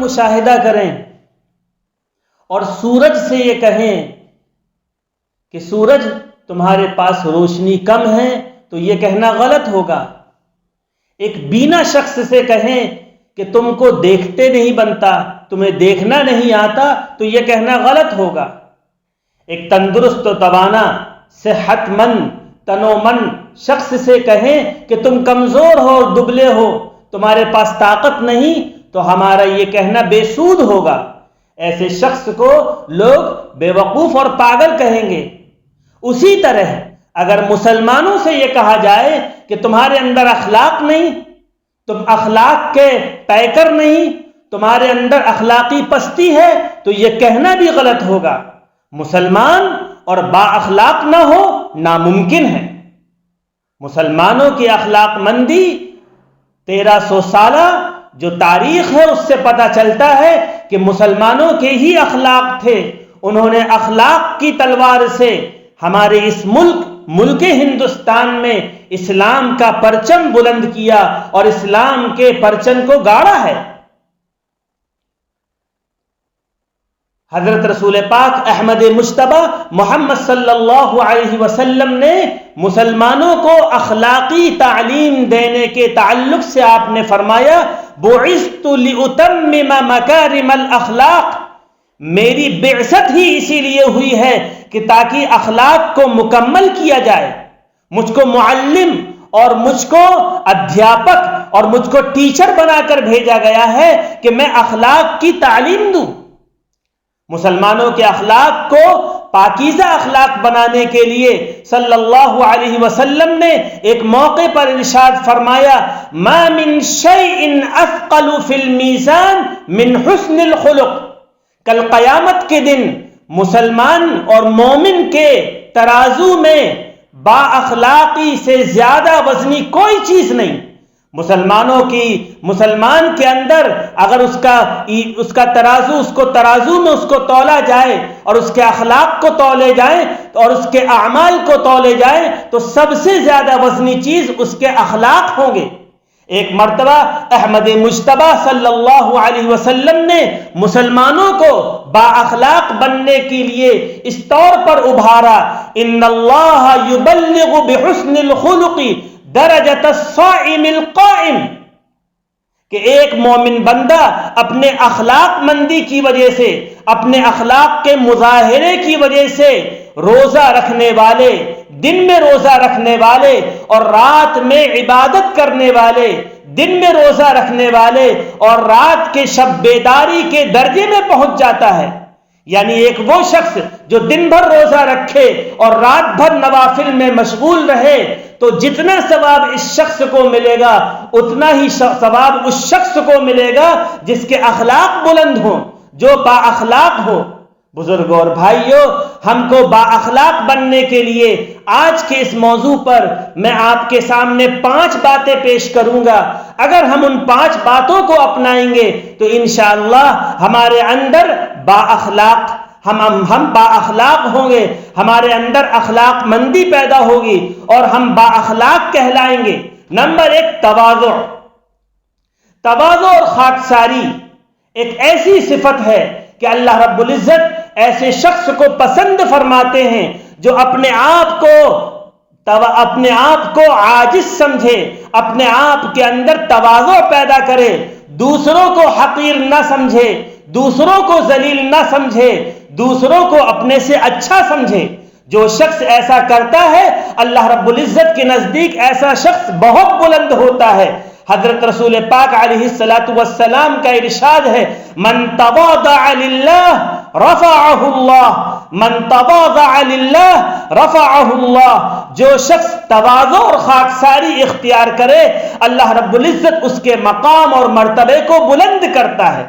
مشاہدہ کریں اور سورج سے یہ کہیں کہ سورج تمہارے پاس روشنی کم ہے تو یہ کہنا غلط ہوگا۔ ایک بینا شخص سے کہیں کہ تم کو دیکھتے نہیں بنتا، تمہیں دیکھنا نہیں آتا تو یہ کہنا غلط ہوگا۔ ایک تندرست و توانا صحت مند تن و من شخص سے کہیں کہ تم کمزور ہو اور دبلے ہو، تمہارے پاس طاقت نہیں تو ہمارا یہ کہنا بے سود ہوگا۔ ایسے شخص کو لوگ بے وقوف اور پاگل کہیں گے۔ اسی طرح اگر مسلمانوں سے یہ کہا جائے کہ تمہارے اندر اخلاق نہیں، تم اخلاق کے پیکر نہیں، تمہارے اندر اخلاقی پستی ہے تو یہ کہنا بھی غلط ہوگا۔ مسلمان اور با اخلاق نہ ہو ناممکن ہے۔ مسلمانوں کی اخلاق مندی 1300 سالہ جو تاریخ ہے اس سے پتہ چلتا ہے کہ مسلمانوں کے ہی اخلاق تھے۔ انہوں نے اخلاق کی تلوار سے ہمارے اس ملک ہندوستان میں اسلام کا پرچم بلند کیا اور اسلام کے پرچم کو گاڑا ہے۔ حضرت رسول پاک احمد مجتبی محمد صلی اللہ علیہ وسلم نے مسلمانوں کو اخلاقی تعلیم دینے کے تعلق سے آپ نے فرمایا بعثت لأتمم مکارم الاخلاق، میری بعثت ہی اسی لیے ہوئی ہے کہ تاکہ اخلاق کو مکمل کیا جائے۔ مجھ کو معلم اور مجھ کو ادھیاپک اور مجھ کو ٹیچر بنا کر بھیجا گیا ہے کہ میں اخلاق کی تعلیم دوں۔ مسلمانوں کے اخلاق کو پاکیزہ اخلاق بنانے کے لیے صلی اللہ علیہ وسلم نے ایک موقع پر ارشاد فرمایا ما من شیء اثقل فی المیزان من حسن الخلق، کل قیامت کے دن مسلمان اور مومن کے ترازو میں با اخلاقی سے زیادہ وزنی کوئی چیز نہیں۔ مسلمان کے اندر اگر اس کا ترازو اس کو تولا جائے اور اس کے اخلاق کو تولے جائیں اور اس کے اعمال کو تولے جائیں تو سب سے زیادہ وزنی چیز اس کے اخلاق ہوں گے۔ ایک مرتبہ احمد مجتبی صلی اللہ علیہ وسلم نے مسلمانوں کو با اخلاق بننے کے لیے اس طور پر ابھارا ان اللہ یبلغ بحسن الخلق درجۃ الصائم القائم، کہ ایک مومن بندہ اپنے اخلاق مندی کی وجہ سے، اپنے اخلاق کے مظاہرے کی وجہ سے روزہ رکھنے والے، دن میں روزہ رکھنے والے اور رات میں عبادت کرنے والے، دن میں روزہ رکھنے والے اور رات کے شب بیداری کے درجے میں پہنچ جاتا ہے۔ یعنی ایک وہ شخص جو دن بھر روزہ رکھے اور رات بھر نوافل میں مشغول رہے تو جتنا ثواب اس شخص کو ملے گا اتنا ہی ثواب اس شخص کو ملے گا جس کے اخلاق بلند ہوں، جو با اخلاق ہو۔ بزرگوں اور بھائیوں، ہم کو با اخلاق بننے کے لیے آج کے اس موضوع پر میں آپ کے سامنے 5 باتیں پیش کروں گا۔ اگر ہم ان 5 باتوں کو اپنائیں گے تو انشاءاللہ ہمارے اندر با اخلاق ہم با اخلاق ہوں گے، ہمارے اندر اخلاق مندی پیدا ہوگی اور ہم با اخلاق کہلائیں گے۔ نمبر 1، تواضع۔ تواضع اور خاکساری ایک ایسی صفت ہے کہ اللہ رب العزت ایسے شخص کو پسند فرماتے ہیں جو اپنے آپ کو عاجز سمجھے، اپنے آپ کے اندر تواضع پیدا کرے، دوسروں کو حقیر نہ سمجھے، دوسروں کو ذلیل نہ سمجھے، دوسروں کو اپنے سے اچھا سمجھے۔ جو شخص ایسا کرتا ہے اللہ رب العزت کے نزدیک ایسا شخص بہت بلند ہوتا ہے۔ حضرت رسول پاک علیہ الصلوۃ والسلام کا ارشاد ہے من تواضع للہ رفعہ اللہ، من تواضع للہ رفعہ اللہ، جو شخص تواضع اور خاکساری اختیار کرے اللہ رب العزت اس کے مقام اور مرتبے کو بلند کرتا ہے۔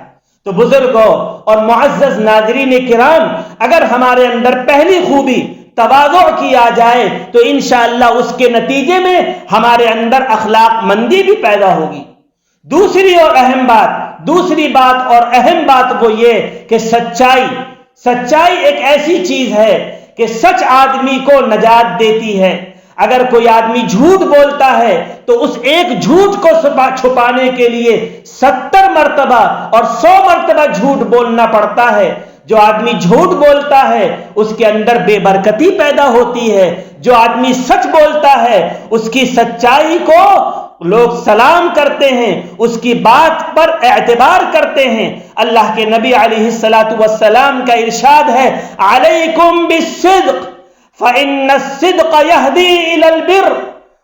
تو بزرگوں اور معزز ناظرین کرام، اگر ہمارے اندر پہلی خوبی تواضع کی آ جائے تو انشاءاللہ اس کے نتیجے میں ہمارے اندر اخلاق مندی بھی پیدا ہوگی۔ دوسری بات اور اہم بات وہ یہ کہ سچائی ایک ایسی چیز ہے کہ سچ آدمی کو نجات دیتی ہے۔ اگر کوئی آدمی جھوٹ بولتا ہے تو اس ایک جھوٹ کو چھپانے کے لیے 70 مرتبہ اور 100 مرتبہ جھوٹ بولنا پڑتا ہے۔ جو آدمی جھوٹ بولتا ہے اس کے اندر بے برکتی پیدا ہوتی ہے، جو آدمی سچ بولتا ہے اس کی سچائی کو لوگ سلام کرتے ہیں، اس کی بات پر اعتبار کرتے ہیں۔ اللہ کے نبی علیہ الصلوۃ والسلام کا ارشاد ہے، علیکم بالصدق فإن الصدق يهدي إلى البر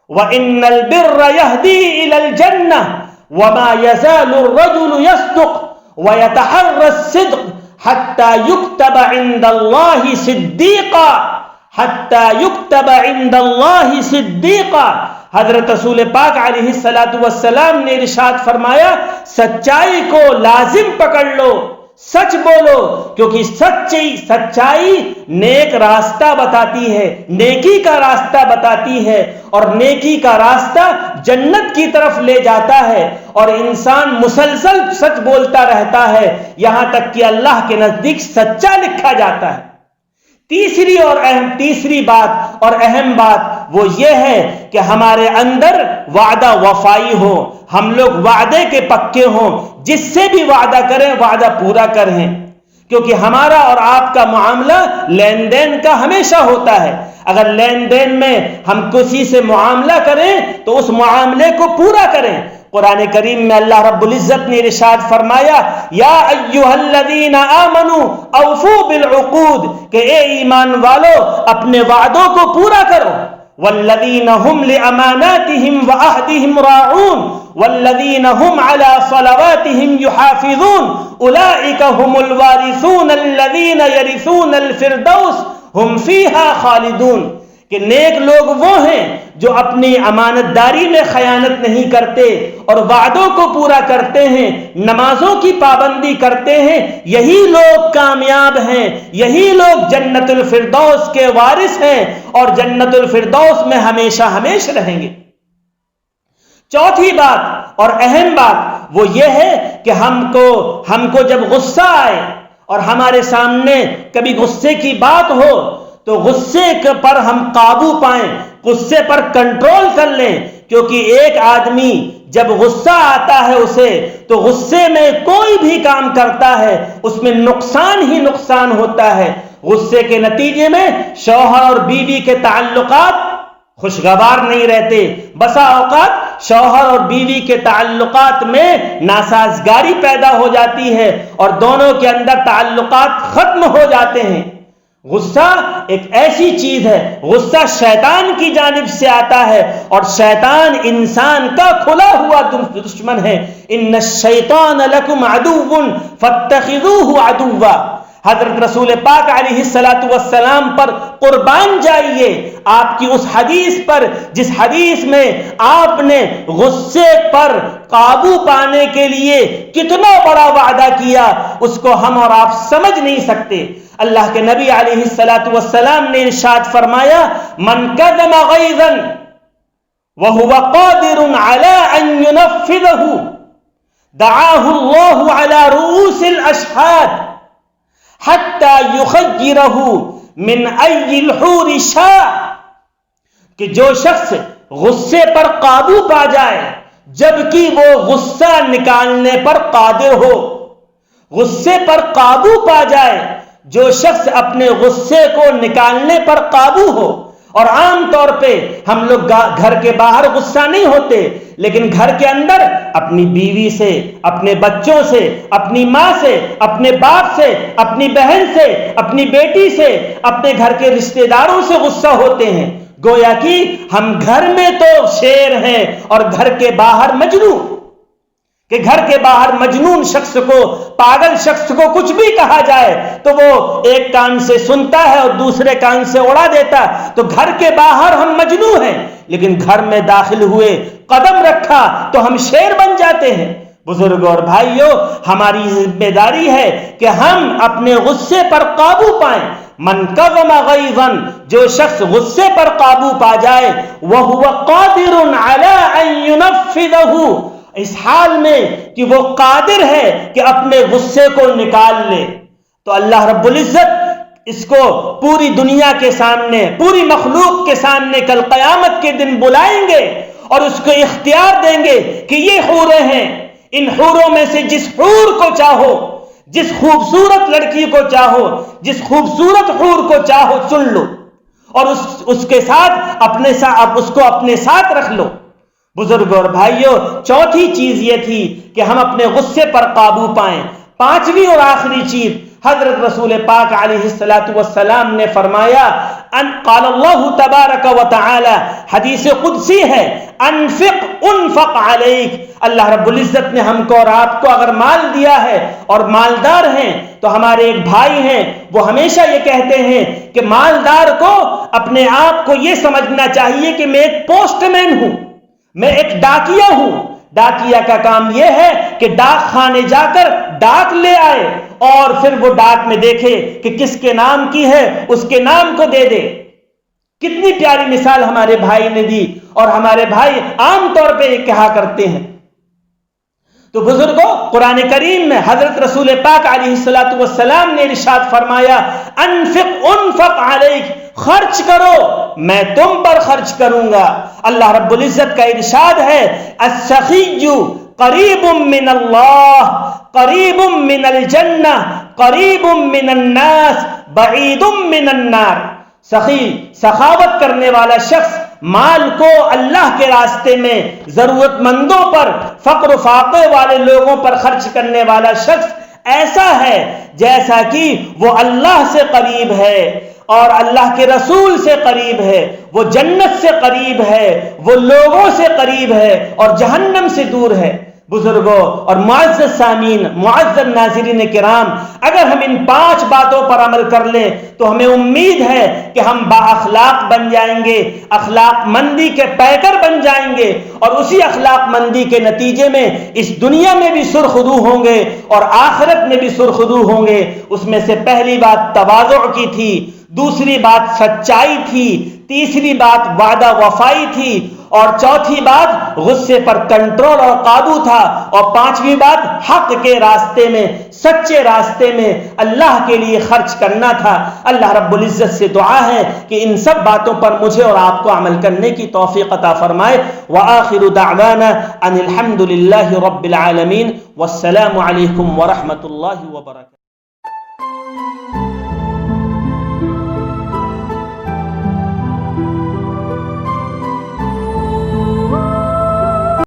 وإن البر يهدي إلى الجنة وما يزال الرجل يصدق ويتحرى الصدق حتى يكتب عند الله صديقا حتى يكتب عند الله صديقا۔ حضرت رسول پاک علیہ الصلوۃ والسلام نے ارشاد فرمایا، سچائی کو لازم پکڑ لو، سچ بولو، کیونکہ سچائی نیک راستہ بتاتی ہے، نیکی کا راستہ بتاتی ہے، اور نیکی کا راستہ جنت کی طرف لے جاتا ہے، اور انسان مسلسل سچ بولتا رہتا ہے یہاں تک کہ اللہ کے نزدیک سچا لکھا جاتا ہے۔ تیسری بات اور اہم بات وہ یہ ہے کہ ہمارے اندر وعدہ وفائی ہو، ہم لوگ وعدے کے پکے ہوں، جس سے بھی وعدہ کریں وعدہ پورا کریں، کیونکہ ہمارا اور آپ کا معاملہ لین دین کا ہمیشہ ہوتا ہے۔ اگر لین دین میں ہم کسی سے معاملہ کریں تو اس معاملے کو پورا کریں۔ قرآن کریم میں اللہ رب العزت نے ارشاد فرمایا، یا ایھا الذین آمنوا اوفوا بالعقود، کہ اے ایمان والو اپنے وعدوں کو پورا کرو، والذین هم لاماناتهم وعہدهم راعون والذین هم علی صلواتهم یحافظون اولئک هم الوارثون الذین یرثون الفردوس هم فیہا خالدون، کہ نیک لوگ وہ ہیں جو اپنی امانت داری میں خیانت نہیں کرتے اور وعدوں کو پورا کرتے ہیں، نمازوں کی پابندی کرتے ہیں، یہی لوگ کامیاب ہیں، یہی لوگ جنت الفردوس کے وارث ہیں اور جنت الفردوس میں ہمیشہ ہمیشہ رہیں گے۔ چوتھی بات اور اہم بات وہ یہ ہے کہ ہم کو جب غصہ آئے اور ہمارے سامنے کبھی غصے کی بات ہو تو غصے پر ہم قابو پائیں، غصے پر کنٹرول کر لیں، کیونکہ ایک آدمی جب غصہ آتا ہے اسے تو غصے میں کوئی بھی کام کرتا ہے اس میں نقصان ہی نقصان ہوتا ہے۔ غصے کے نتیجے میں شوہر اور بیوی کے تعلقات خوشگوار نہیں رہتے، بسا اوقات شوہر اور بیوی کے تعلقات میں ناسازگاری پیدا ہو جاتی ہے اور دونوں کے اندر تعلقات ختم ہو جاتے ہیں۔ غصہ ایک ایسی چیز ہے، غصہ شیطان کی جانب سے آتا ہے اور شیطان انسان کا کھلا ہوا دشمن ہے۔ ان الشیطان لکم عدو فاتخذوہ عدوا۔ حضرت رسول پاک علیہ الصلوۃ والسلام پر قربان جائیے، آپ کی اس حدیث پر جس حدیث میں آپ نے غصے پر قابو پانے کے لیے کتنا بڑا وعدہ کیا، اس کو ہم اور آپ سمجھ نہیں سکتے۔ اللہ کے نبی علیہ الصلوۃ والسلام نے ارشاد فرمایا، من کظم غیظا وهو قادر على ان ينفذه دعاه الله على رؤوس الاشهاد حتى يخيره من اي الحور شاء، کہ جو شخص غصے پر قابو پا جائے جبکہ وہ غصہ نکالنے پر قادر ہو، غصے پر قابو پا جائے، جو شخص اپنے غصے کو نکالنے پر قابو ہو۔ اور عام طور پہ ہم لوگ گھر کے باہر غصہ نہیں ہوتے، لیکن گھر کے اندر اپنی بیوی سے، اپنے بچوں سے، اپنی ماں سے، اپنے باپ سے، اپنی بہن سے، اپنی بیٹی سے، اپنے گھر کے رشتہ داروں سے غصہ ہوتے ہیں، گویا کہ ہم گھر میں تو شیر ہیں اور گھر کے باہر مجنون، کہ گھر کے باہر مجنون شخص کو، پاگل شخص کو کچھ بھی کہا جائے تو وہ ایک کان سے سنتا ہے اور دوسرے کان سے اڑا دیتا۔ تو گھر کے باہر ہم مجنون ہیں، لیکن گھر میں داخل ہوئے، قدم رکھا تو ہم شیر بن جاتے ہیں۔ بزرگوں اور بھائیوں، ہماری ذمہ داری ہے کہ ہم اپنے غصے پر قابو پائیں۔ من کظم غیظا، جو شخص غصے پر قابو پا جائے، وہو قادر علی ان ینفذہ، اس حال میں کہ وہ قادر ہے کہ اپنے غصے کو نکال لے، تو اللہ رب العزت اس کو پوری دنیا کے سامنے، پوری مخلوق کے سامنے کل قیامت کے دن بلائیں گے اور اس کو اختیار دیں گے کہ یہ حوریں ہیں، ان حوروں میں سے جس حور کو چاہو، جس خوبصورت لڑکی کو چاہو، جس خوبصورت حور کو چاہو چن لو اور اس کے ساتھ اس کو اپنے ساتھ رکھ لو۔ بزرگوں اور بھائیوں، چوتھی چیز یہ تھی کہ ہم اپنے غصے پر قابو پائیں۔ پانچویں اور آخری چیز، حضرت رسول پاک علیہ السلام نے فرمایا، قال اللہ تبارک و تعالی، حدیث قدسی ہے، انفق انفق علیک، اللہ رب العزت نے ہم کو اور آپ کو اگر مال دیا ہے اور مالدار ہیں تو ہمارے ایک بھائی ہیں، وہ ہمیشہ یہ کہتے ہیں کہ مالدار کو اپنے آپ کو یہ سمجھنا چاہیے کہ میں ایک پوسٹ مین ہوں، میں ایک ڈاکیا ہوں۔ ڈاکیا کا کام یہ ہے کہ ڈاک خانے جا کر ڈاک لے آئے اور پھر وہ ڈاک میں دیکھے کہ کس کے نام کی ہے، اس کے نام کو دے دے۔ کتنی پیاری مثال ہمارے بھائی نے دی، اور ہمارے بھائی عام طور پہ یہ کہا کرتے ہیں۔ تو بزرگوں، قرآن کریم میں حضرت رسول پاک علیہ السلام نے ارشاد فرمایا، انفق انفق علیک، خرچ کرو میں تم پر خرچ کروں گا۔ اللہ رب العزت کا ارشاد ہے، السخی قریب من اللہ، قریب من الجنہ، قریب من الناس، بعید من النار۔ سخی، سخاوت کرنے والا شخص، مال کو اللہ کے راستے میں ضرورت مندوں پر، فقر و فاقے والے لوگوں پر خرچ کرنے والا شخص ایسا ہے جیسا کہ وہ اللہ سے قریب ہے اور اللہ کے رسول سے قریب ہے، وہ جنت سے قریب ہے، وہ لوگوں سے قریب ہے اور جہنم سے دور ہے۔ بزرگوں اور معزز سامعین، معزز ناظرین کرام، اگر ہم ان 5 باتوں پر عمل کر لیں تو ہمیں امید ہے کہ ہم با اخلاق بن جائیں گے، اخلاق مندی کے پیکر بن جائیں گے، اور اسی اخلاق مندی کے نتیجے میں اس دنیا میں بھی سرخرو ہوں گے اور آخرت میں بھی سرخرو ہوں گے۔ اس میں سے پہلی بات تواضع کی تھی، دوسری بات سچائی تھی، تیسری بات وعدہ وفائی تھی، اور چوتھی بات غصے پر کنٹرول اور قابو تھا، اور پانچویں بات حق کے راستے میں، سچے راستے میں اللہ کے لیے خرچ کرنا تھا۔ اللہ رب العزت سے دعا ہے کہ ان سب باتوں پر مجھے اور آپ کو عمل کرنے کی توفیق عطا فرمائے۔ وآخر دعوانا ان الحمد للہ رب العالمین، والسلام علیکم ورحمۃ اللہ وبرکاتہ۔